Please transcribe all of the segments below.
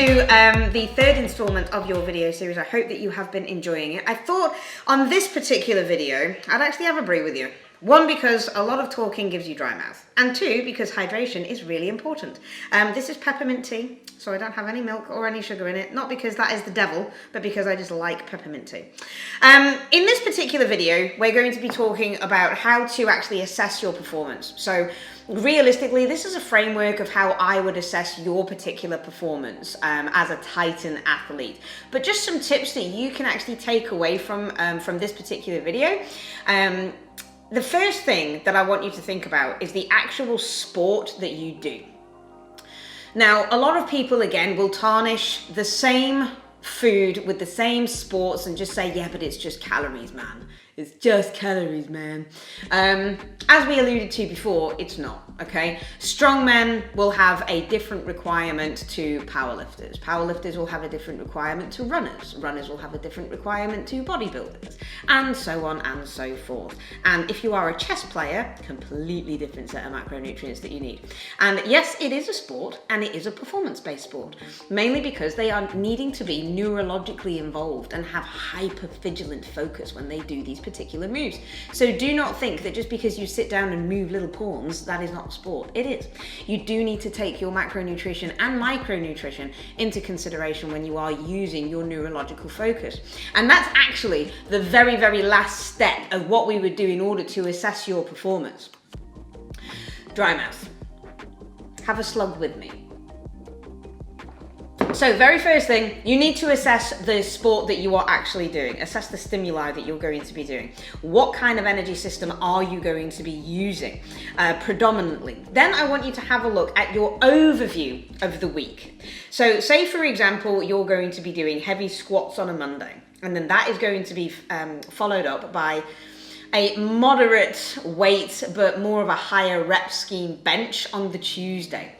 to the third installment of your video series. I hope that you have been enjoying it. I thought on this particular video, I'd actually have a brew with you. One, because a lot of talking gives you dry mouth. And two, because hydration is really important. This is peppermint tea, so I don't have any milk or any sugar in it. Not because that is the devil, but because I just like peppermint tea. In this particular video, we're going to be talking about how to actually assess your performance. So realistically, this is a framework of how I would assess your particular performance as a Titan athlete. But just some tips that you can actually take away from this particular video. The first thing that I want you to think about is the actual sport that you do. Now, a lot of people, again, will tarnish the same food with the same sports and just say, yeah, but it's just calories, man. It's just calories, man. As we alluded to before, it's not, okay? Strongmen will have a different requirement to powerlifters. Powerlifters will have a different requirement to runners. Runners will have a different requirement to bodybuilders, and so on and so forth. And if you are a chess player, completely different set of macronutrients that you need. And yes, it is a sport, and it is a performance-based sport, mainly because they are needing to be neurologically involved and have hyper-vigilant focus when they do these particular moves. So do not think that just because you sit down and move little pawns, that is not sport. It is. You do need to take your macronutrition and micronutrition into consideration when you are using your neurological focus. And that's actually the very, very last step of what we would do in order to assess your performance. Dry mouth. Have a slug with me. So very first thing, you need to assess the sport that you are actually doing. Assess the stimuli that you're going to be doing. What kind of energy system are you going to be using predominantly? Then I want you to have a look at your overview of the week. So say, for example, you're going to be doing heavy squats on a Monday, and then that is going to be followed up by a moderate weight, but more of a higher rep scheme bench on the Tuesday.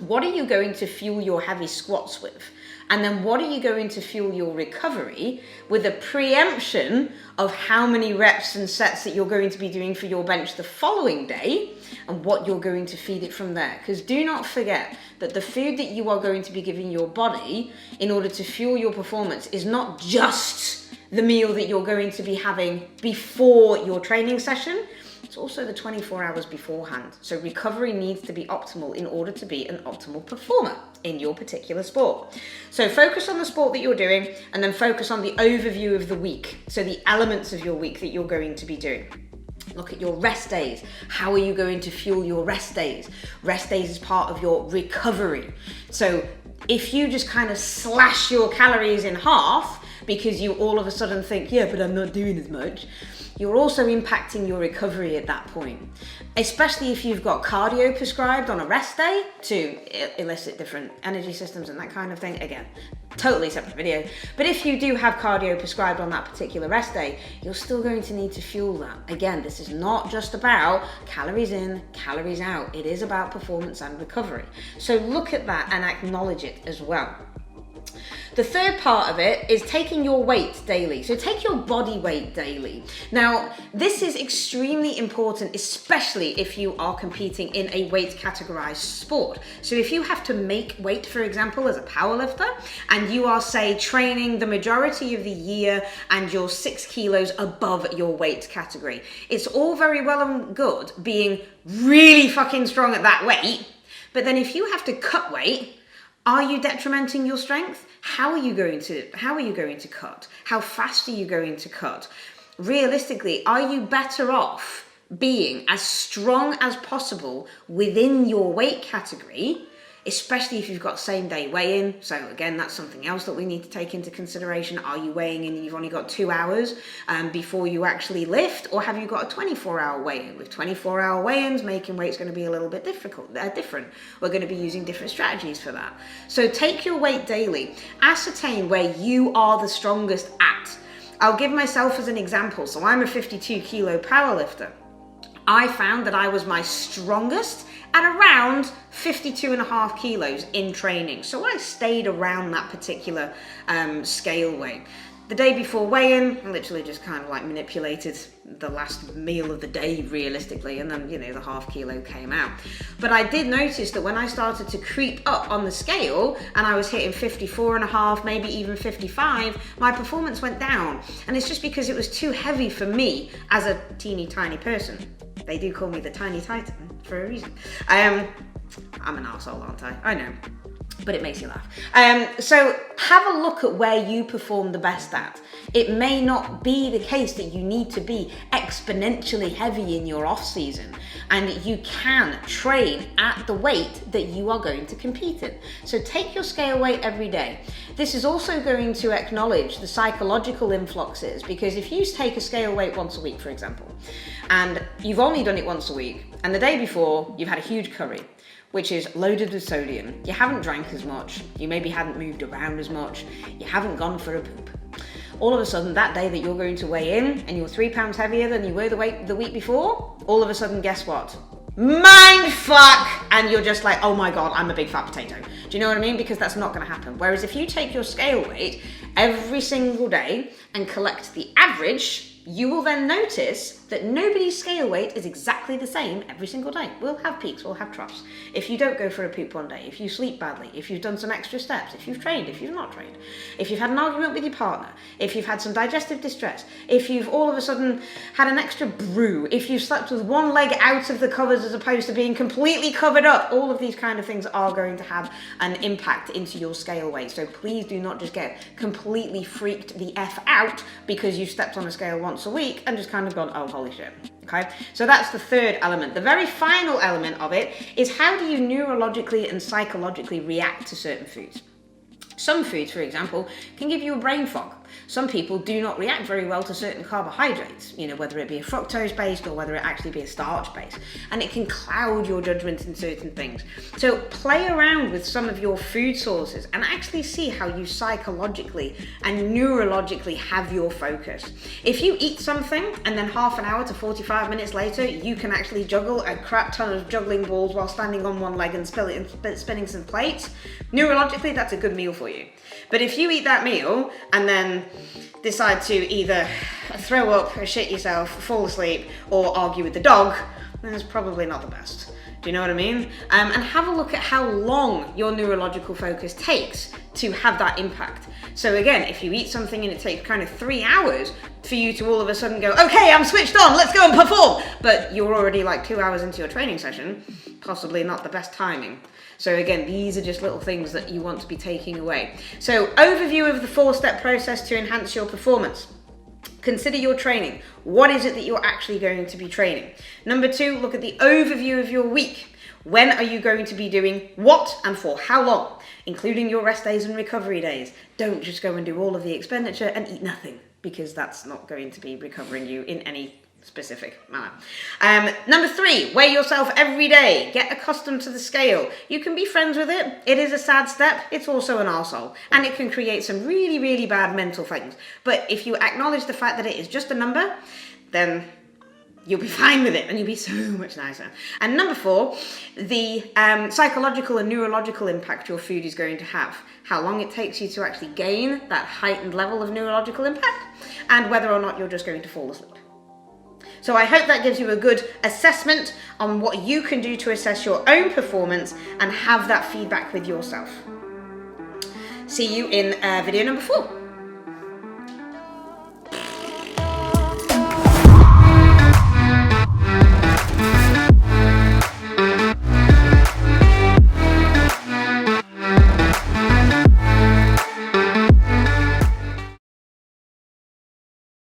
What are you going to fuel your heavy squats with? And then what are you going to fuel your recovery with a preemption of how many reps and sets that you're going to be doing for your bench the following day and what you're going to feed it from there? Because do not forget that the food that you are going to be giving your body in order to fuel your performance is not just the meal that you're going to be having before your training session. It's also the 24 hours beforehand. So recovery needs to be optimal in order to be an optimal performer in your particular sport. So focus on the sport that you're doing and then focus on the overview of the week. So the elements of your week that you're going to be doing. Look at your rest days. How are you going to fuel your rest days? Rest days is part of your recovery. So if you just kind of slash your calories in half because you all of a sudden think, yeah, but I'm not doing as much, you're also impacting your recovery at that point, especially if you've got cardio prescribed on a rest day to elicit different energy systems and that kind of thing. Again, totally separate video. But if you do have cardio prescribed on that particular rest day, you're still going to need to fuel that. Again, this is not just about calories in, calories out. It is about performance and recovery. So look at that and acknowledge it as well. The third part of it is taking your weight daily. So take your body weight daily. Now, this is extremely important, especially if you are competing in a weight categorized sport. So if you have to make weight, for example, as a powerlifter, and you are, say, training the majority of the year and you're 6 kilos above your weight category, it's all very well and good being really fucking strong at that weight. But then if you have to cut weight, are you detrimenting your strength? How are you going to cut? How fast are you going to cut? Realistically, are you better off being as strong as possible within your weight category, especially if you've got same day weigh-in? So again, that's something else that we need to take into consideration. Are you weighing in and you've only got 2 hours before you actually lift, or have you got a 24-hour weigh-in? With 24-hour weigh-ins, making weight's going to be a little bit different. We're going to be using different strategies for that. So take your weight daily. Ascertain where you are the strongest at. I'll give myself as an example. So I'm a 52 kilo powerlifter. I found that I was my strongest at around 52.5 kilos in training. So I stayed around that particular scale weight. The day before weigh-in, I literally just kind of like manipulated the last meal of the day realistically, and then, you know, the half kilo came out. But I did notice that when I started to creep up on the scale and I was hitting 54.5, maybe even 55, my performance went down. And it's just because it was too heavy for me as a teeny tiny person. They do call me the tiny titan for a reason. I'm an arsehole, aren't I know. But it makes you laugh. So have a look at where you perform the best at. It may not be the case that you need to be exponentially heavy in your off season, and you can train at the weight that you are going to compete in. So take your scale weight every day. This is also going to acknowledge the psychological influxes, because if you take a scale weight once a week, for example, and you've only done it once a week, and the day before you've had a huge curry, which is loaded with sodium, you haven't drank as much, you maybe hadn't moved around as much, you haven't gone for a poop. All of a sudden, that day that you're going to weigh in and you're 3 pounds heavier than you were the week before, all of a sudden, guess what? Mind fuck! And you're just like, oh my God, I'm a big fat potato. Do you know what I mean? Because that's not gonna happen. Whereas if you take your scale weight every single day and collect the average, you will then notice that nobody's scale weight is exactly the same every single day. We'll have peaks, we'll have troughs. If you don't go for a poop one day, if you sleep badly, if you've done some extra steps, if you've trained, if you've not trained, if you've had an argument with your partner, if you've had some digestive distress, if you've all of a sudden had an extra brew, if you've slept with one leg out of the covers as opposed to being completely covered up, all of these kind of things are going to have an impact into your scale weight. So please do not just get completely freaked the F out because you stepped on a scale once a week and just kind of gone, oh, holy shit. Okay, so that's the third element. The very final element of it is, how do you neurologically and psychologically react to certain foods? Some foods, for example, can give you a brain fog. Some people do not react very well to certain carbohydrates, you know, whether it be a fructose-based or whether it actually be a starch-based, and it can cloud your judgment in certain things. So play around with some of your food sources and actually see how you psychologically and neurologically have your focus. If you eat something and then half an hour to 45 minutes later, you can actually juggle a crap ton of juggling balls while standing on one leg and spinning some plates, neurologically, that's a good meal for you. But if you eat that meal and then decide to either throw up, or shit yourself, fall asleep, or argue with the dog, then it's probably not the best. Do you know what I mean? And have a look at how long your neurological focus takes to have that impact. So again, if you eat something and it takes kind of 3 hours for you to all of a sudden go, okay, I'm switched on, let's go and perform, but you're already like 2 hours into your training session, possibly not the best timing. So again, these are just little things that you want to be taking away. So overview of the 4-step process to enhance your performance. Consider your training. What is it that you're actually going to be training? Number 2, look at the overview of your week. When are you going to be doing what and for how long, including your rest days and recovery days? Don't just go and do all of the expenditure and eat nothing, because that's not going to be recovering you in any specific manner. Number 3, weigh yourself every day. Get accustomed to the scale. You can be friends with it. It is a sad step. It's also an arsehole, and it can create some really, really bad mental things. But if you acknowledge the fact that it is just a number, then you'll be fine with it and you'll be so much nicer. And number 4, the psychological and neurological impact your food is going to have. How long it takes you to actually gain that heightened level of neurological impact, and whether or not you're just going to fall asleep. So I hope that gives you a good assessment on what you can do to assess your own performance and have that feedback with yourself. See you in video number 4.